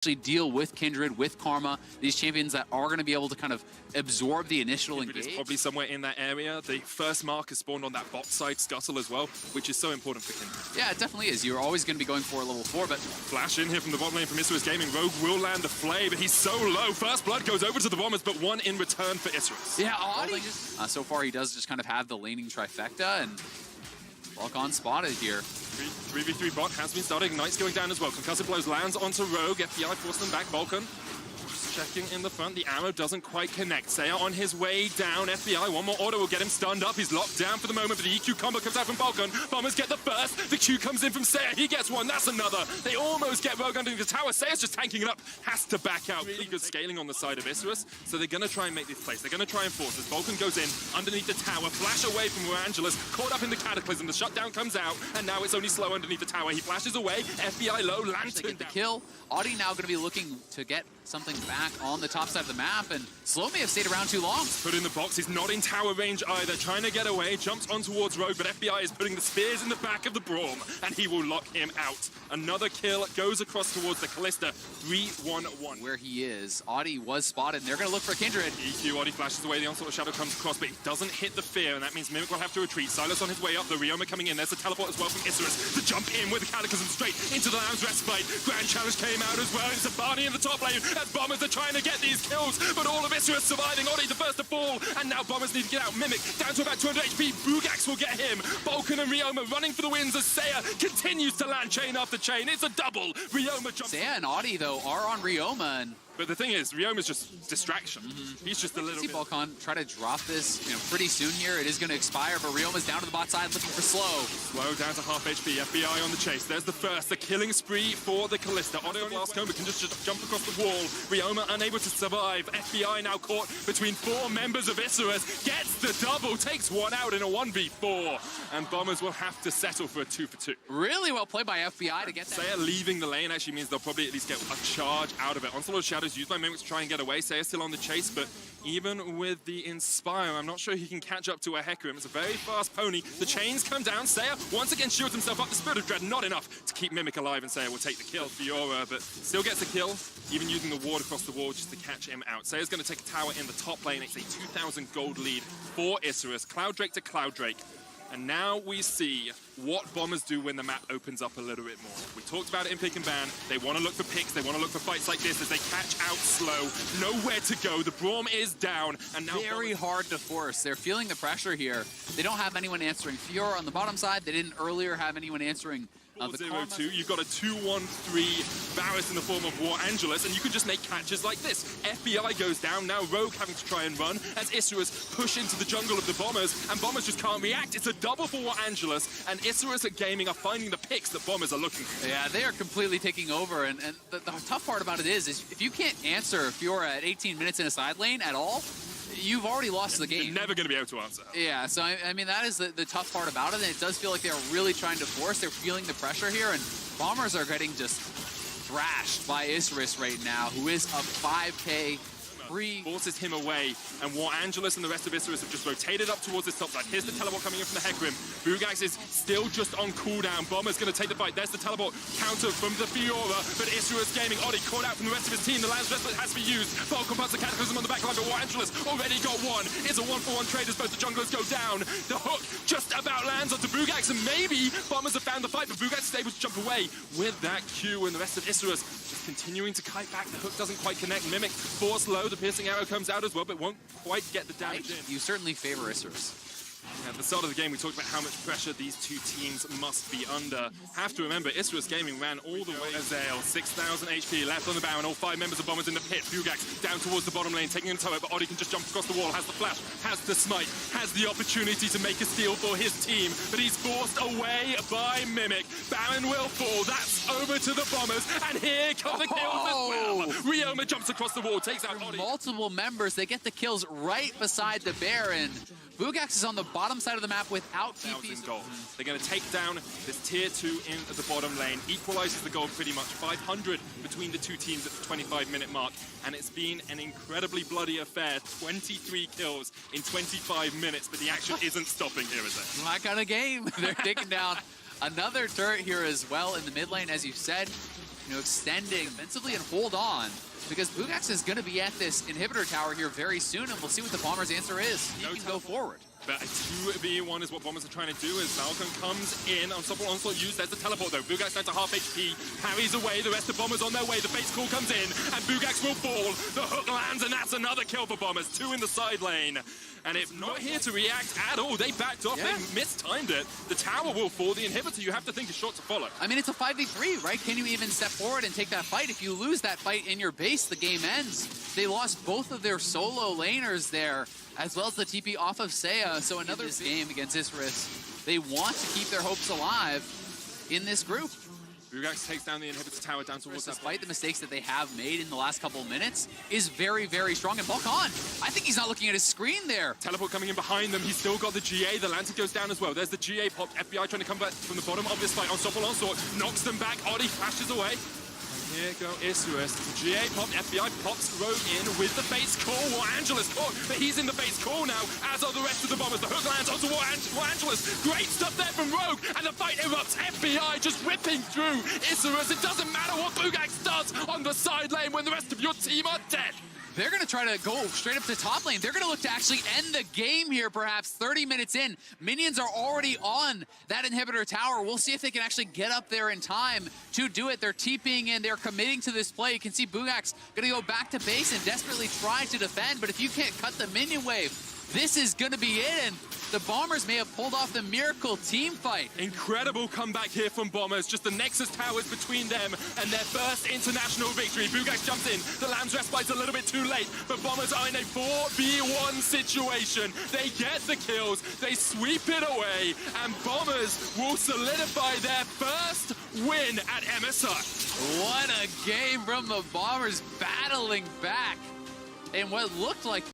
deal with Kindred, with Karma, these champions that are going to be able to kind of absorb the initial engage. It's probably somewhere in that area. The first mark is spawned on that bot side scuttle as well, which is so important for Kindred. Yeah, it definitely is. You're always going to be going for a level 4, but... Flash in here from the bottom lane from Issues Gaming. Rogue will land the flay, but he's so low. First blood goes over to the Bombers, but one in return for Issues. Yeah, Audi. So far, he does just kind of have the laning trifecta, and Balkan spotted here. 3v3 bot has been started. Ignite's going down as well. Concussive blows lands onto Rogue. FBI forcing them back. Balkan checking in the front. The arrow doesn't quite connect. Saya on his way down. FBI, one more order will get him stunned up. He's locked down for the moment, but the EQ combo comes out from Balkan. Bombers get the first. The Q comes in from Saya. He gets one. That's another. They almost get Rogue underneath the tower. Saya's just tanking it up. Has to back out. Really good scaling on the side of Issues. So they're going to try and make this place. They're going to try and force this. Balkan goes in underneath the tower. Flash away from Angelus. Caught up in the Cataclysm. The shutdown comes out, and now it's only slow underneath the tower. He flashes away. FBI low. Lantern get the kill. Audi now going to be looking to get something back on the top side of the map, and Slow may have stayed around too long. Put in the box. He's not in tower range either. Trying to get away. Jumps on towards Rogue, but FBI is putting the spears in the back of the Braum, and he will lock him out. Another kill goes across towards the Callista. 3-1-1. Where he is, Audi was spotted, and they're going to look for Kindred. EQ, Audi flashes away. The Onslaught of Shadow comes across, but he doesn't hit the fear, and that means Mimic will have to retreat. Silas on his way up. The Ryoma coming in. There's a teleport as well from Isserus to jump in with the Cataclysm straight into the Lounge Respite. Grand Challenge came out as well. It's a Barney in the top lane as Bombers are trying to get these kills, but all of Isserus surviving. Audi the first to fall, and now Bombers need to get out. Mimic down to about 200 HP. Bugax will get him. Balkan and Ryoma running for the wins as Saya continues to land chain after chain. It's a double. Ryoma jumps. Saya and Audi, though, are on Ryoma, and but the thing is, Ryoma's just distraction. He's just a little bit... Balkan try to drop this, pretty soon here. It is going to expire, but Ryoma's down to the bot side looking for Slow. Slow down to half HP. FBI on the chase. There's the first. The killing spree for the Callista. Audi on last combo can just jump across the wall. Ryoma unable to survive. FBI now caught between 4 members of Isserus. Gets the double. Takes one out in a 1v4. And Bombers will have to settle for a 2-for-2. Really well played by FBI to get that. Saya leaving the lane actually means they'll probably at least get a charge out of it. Onslaught of Shadows used by Mimics to try and get away. Saya still on the chase, but even with the Inspire, I'm not sure he can catch up to a Hecarim. It's a very fast pony. The chains come down. Saya once again shields himself up. The Spirit of Dread not enough to keep Mimic alive, and Saya will take the kill. Fiora, but still gets a kill, even using the ward across the wall just to catch him out. Saya's going to take a tower in the top lane. It's a 2,000 gold lead for Isserus. Cloud Drake to Cloud Drake. And now we see what Bombers do when the map opens up a little bit more. We talked about it in Pick and Ban. They want to look for picks. They want to look for fights like this as they catch out Slow. Nowhere to go. The Braum is down. And now very hard to force. They're feeling the pressure here. They don't have anyone answering Fiora on the bottom side. They didn't earlier have anyone answering the 0-2. You've got a 2-1-3 Varus in the form of War Angelus, and you can just make catches like this. FBI goes down. Now Rogue having to try and run as Isserus push into the jungle of the Bombers, and Bombers just can't react. It's a double for War Angelus, and Isserus at Gaming are finding the picks that Bombers are looking for. Yeah, they are completely taking over, and the tough part about it is if you can't answer Fiora at 18 minutes in a side lane at all, you've already lost the game. You're never going to be able to answer. Yeah, so I mean, that is the tough part about it, and it does feel like they're really trying to force. They're feeling the pressure here, and Bombers are getting just thrashed by Isserus right now, who is a 5K free. Forces him away, and War Angelus and the rest of Isserus have just rotated up towards this top side. Here's the teleport coming in from the Hecarim. Bugax is still just on cooldown. Bomber's going to take the fight. There's the teleport counter from the Fiora, but Isserus Gaming, Audi caught out from the rest of his team. The Lance Respite has to be used. Falcon puts the Cataclysm on the back line, but War Angelus already got one. It's a 1-for-1 trade as both the junglers go down. The hook just about lands onto Bugax, and maybe Bombers have found the fight, but Bugax is able to jump away with that Q, and the rest of Isserus just continuing to kite back. The hook doesn't quite connect. Mimic force low. The piercing arrow comes out as well, but won't quite get the damage in. You certainly favor Isserus. At the start of the game, we talked about how much pressure these two teams must be under. Have to remember, Isserus Gaming ran all the way. Azale, 6,000 HP left on the Baron. All 5 members of Bombers in the pit. Bugax down towards the bottom lane, taking a turret, but Audi can just jump across the wall. Has the flash, has the smite, has the opportunity to make a steal for his team, but he's forced away by Mimic. Baron will fall. That's over to the Bombers, and here come the kills as well. Ryoma jumps across the wall, takes out Audi. Multiple members, they get the kills right beside the Baron. Bugax is on the bottom side of the map without TPs. Gold. They're going to take down this tier 2 in the bottom lane. Equalizes the gold pretty much. 500 between the two teams at the 25-minute mark. And it's been an incredibly bloody affair. 23 kills in 25 minutes, but the action isn't stopping here, is it? My kind of game. They're taking down another turret here as well in the mid lane, as you said. you know, extending offensively and hold on, because Bugax is going to be at this inhibitor tower here very soon, and we'll see what the Bombers' answer is. He can go forward. But a 2v1 is what Bombers are trying to do as Falcon comes in. Unstoppable Onslaught used. There's the teleport though. Bugax down to half HP, parries away. The rest of Bombers on their way. The face call comes in, and Bugax will fall. The hook lands, and that's another kill for Bombers. 2 in the side lane. And it's not here to react at all. They backed off. They mistimed it. The tower will fall. The inhibitor, you have to think, is short to follow. I mean, it's a 5v3, right? Can you even step forward and take that fight? If you lose that fight in your base, the game ends. They lost both of their solo laners there, as well as the TP off of Seiya. So another game against Isris. They want to keep their hopes alive in this group. Bugax takes down the inhibitor tower down towards that. Despite the mistakes that they have made in the last couple of minutes, is very, very strong. And Balkan, I think he's not looking at his screen there. Teleport coming in behind them. He's still got the GA. The lantern goes down as well. There's the GA pop. FBI trying to come back from the bottom of this fight. Unstoppable Onslaught knocks them back. Oddie flashes away. Here go Isris. GA popped, FBI pops Rogue in with the base call. War Angelus caught, but he's in the base call now, as are the rest of the Bombers. The hook lands onto War Angelus. Great stuff there from Rogue, and the fight erupts. FBI just whipping through Isris. It doesn't matter what Bugax does on the side lane when the rest of your team are dead. They're going to try to go straight up to top lane. They're going to look to actually end the game here, perhaps 30 minutes in. Minions are already on that inhibitor tower. We'll see if they can actually get up there in time to do it. They're TPing in. They're committing to this play. You can see Bugax going to go back to base and desperately try to defend. But if you can't cut the minion wave, this is going to be it. And the Bombers may have pulled off the miracle team fight. Incredible comeback here from Bombers. Just the Nexus towers between them and their first international victory. Bugax jumps in. The Lamb's Respite's a little bit too late, but Bombers are in a 4v1 situation. They get the kills, they sweep it away, and Bombers will solidify their first win at MSI. What a game from the Bombers, battling back in what looked like